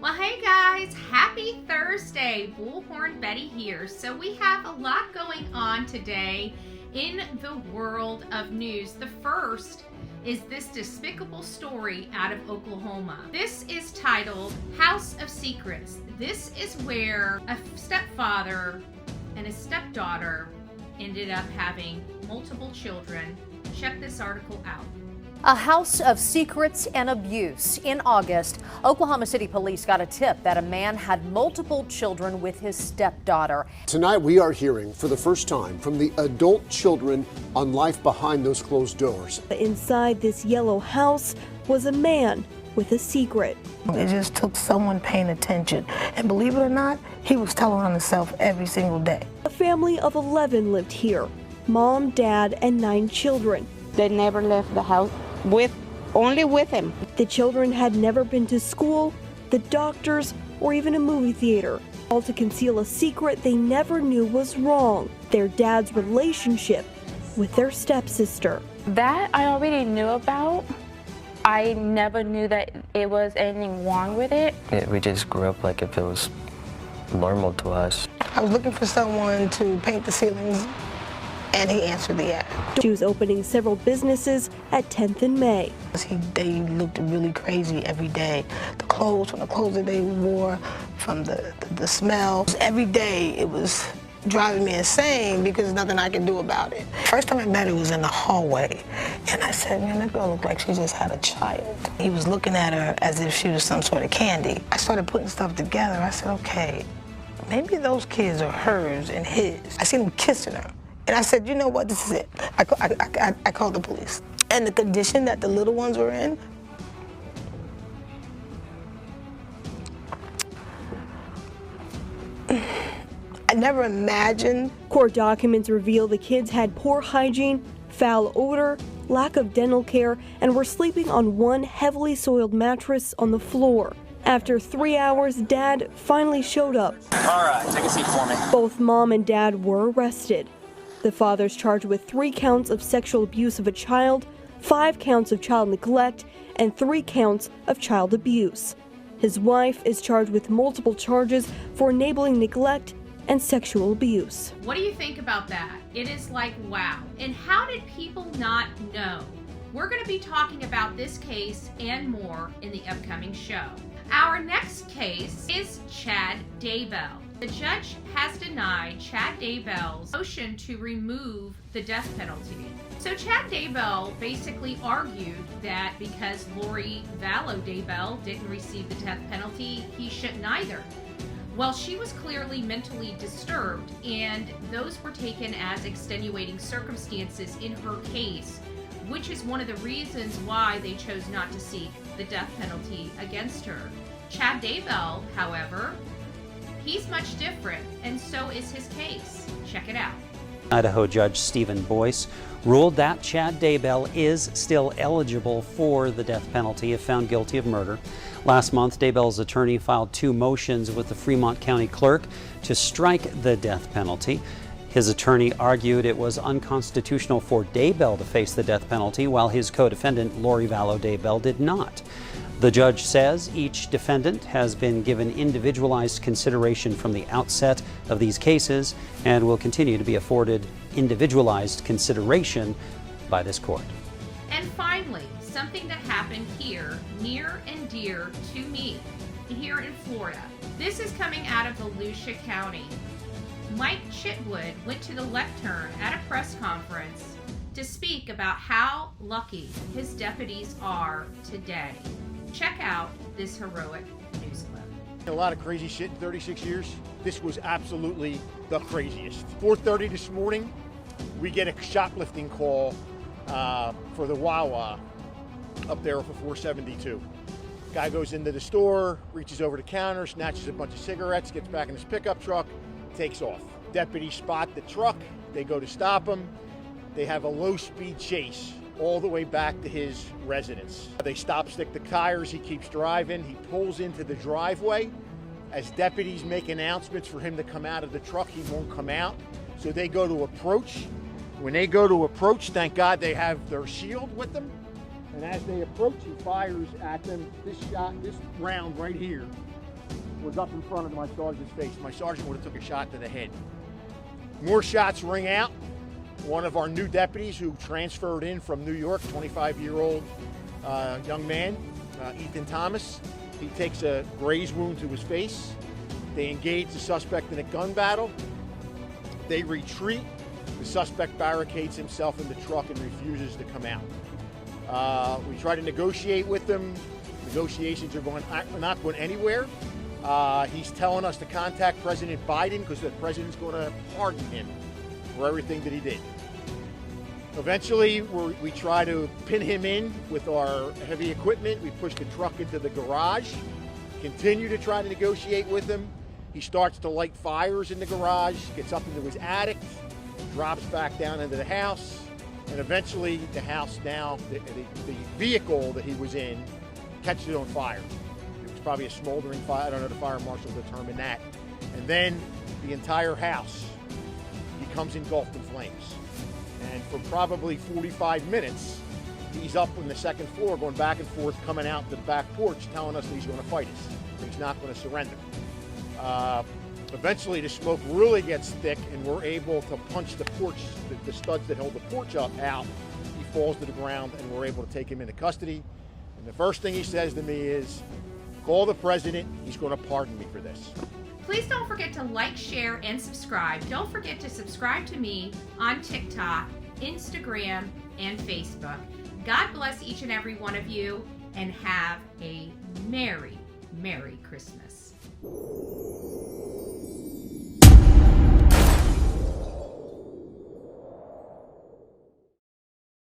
Well, hey guys, happy Thursday. Bullhorn Betty here. So we have a lot going on today in the world of news. The first is this despicable story out of Oklahoma. This is titled House of Secrets. This is where a stepfather and a stepdaughter ended up having multiple children. Check this article out. A house of secrets and abuse. In August, Oklahoma City police got a tip that a man had multiple children with his stepdaughter. Tonight we are hearing for the first time from the adult children on life behind those closed doors. Inside this yellow house was a man with a secret. It just took someone paying attention. And believe it or not, he was telling on himself every single day. A family of 11 lived here. Mom, dad, and 9 children. They never left the house only with him. The children had never been to school, the doctors, or even a movie theater, all to conceal a secret they never knew was wrong: their dad's relationship with their stepsister. That I already knew about. I never knew that it was anything wrong with it. We just grew up like if it was normal to us. I was looking for someone to paint the ceilings, and he answered the ad. She was opening several businesses at 10th and May. They looked really crazy every day. The clothes, from the clothes that they wore, from the smells. Every day it was driving me insane because there's nothing I can do about it. First time I met her was in the hallway, and I said, man, that girl looked like she just had a child. He was looking at her as if she was some sort of candy. I started putting stuff together. I said, okay, maybe those kids are hers and his. I seen him kissing her. And I said, you know what, this is it. I called the police. And the condition that the little ones were in, I never imagined. Court documents reveal the kids had poor hygiene, foul odor, lack of dental care, and were sleeping on one heavily soiled mattress on the floor. After 3 hours, Dad finally showed up. All right, take a seat for me. Both Mom and Dad were arrested. The father's charged with 3 counts of sexual abuse of a child, 5 counts of child neglect, and 3 counts of child abuse. His wife is charged with multiple charges for enabling neglect and sexual abuse. What do you think about that? It is like, wow. And how did people not know? We're going to be talking about this case and more in the upcoming show. Our next case is Chad Daybell. The judge has denied Chad Daybell's motion to remove the death penalty. So Chad Daybell basically argued that because Lori Vallow Daybell didn't receive the death penalty, he shouldn't either. Well, she was clearly mentally disturbed, and those were taken as extenuating circumstances in her case, which is one of the reasons why they chose not to seek the death penalty against her. Chad Daybell, however, he's much different, and so is his case. Check it out. Idaho Judge Stephen Boyce ruled that Chad Daybell is still eligible for the death penalty if found guilty of murder. Last month, Daybell's attorney filed 2 motions with the Fremont County Clerk to strike the death penalty. His attorney argued it was unconstitutional for Daybell to face the death penalty, while his co-defendant, Lori Vallow Daybell, did not. The judge says each defendant has been given individualized consideration from the outset of these cases and will continue to be afforded individualized consideration by this court. And finally, something that happened here, near and dear to me, here in Florida. This is coming out of Volusia County. Mike Chitwood went to the lectern at a press conference to speak about how lucky his deputies are today. Check out this heroic news clip. A lot of crazy shit in 36 years. This was absolutely the craziest. 4:30 this morning, we get a shoplifting call for the Wawa up there for 472. Guy goes into the store, reaches over the counter, snatches a bunch of cigarettes, gets back in his pickup truck, takes off. Deputies spot the truck. They go to stop him. They have a low-speed chase all the way back to his residence. They stop, stick the tires, he keeps driving, he pulls into the driveway. As deputies make announcements for him to come out of the truck, he won't come out. So they go to approach. When they go to approach, thank God they have their shield with them. And as they approach, he fires at them this round right here was up in front of my sergeant's face. My sergeant would have took a shot to the head. More shots ring out. One of our new deputies who transferred in from New York, 25-year-old young man, Ethan Thomas, he takes a graze wound to his face. They engage the suspect in a gun battle. They retreat. The suspect barricades himself in the truck and refuses to come out. We try to negotiate with them. Negotiations are not going anywhere. He's telling us to contact President Biden because the president's going to pardon him for everything that he did. Eventually, we try to pin him in with our heavy equipment. We push the truck into the garage, continue to try to negotiate with him. He starts to light fires in the garage, gets up into his attic, drops back down into the house, and eventually the house now, the vehicle that he was in, catches it on fire. It was probably a smoldering fire. I don't know, the fire marshal determined that. And then the entire house becomes engulfed in flames. And for probably 45 minutes, he's up on the second floor going back and forth, coming out to the back porch, telling us that he's going to fight us. He's not going to surrender. Eventually, the smoke really gets thick, and we're able to punch the porch, the studs that hold the porch up, out. He falls to the ground, and we're able to take him into custody. And the first thing he says to me is, call the president. He's going to pardon me for this. Please don't forget to like, share, and subscribe. Don't forget to subscribe to me on TikTok, Instagram, and Facebook. God bless each and every one of you, and have a Merry, Merry Christmas.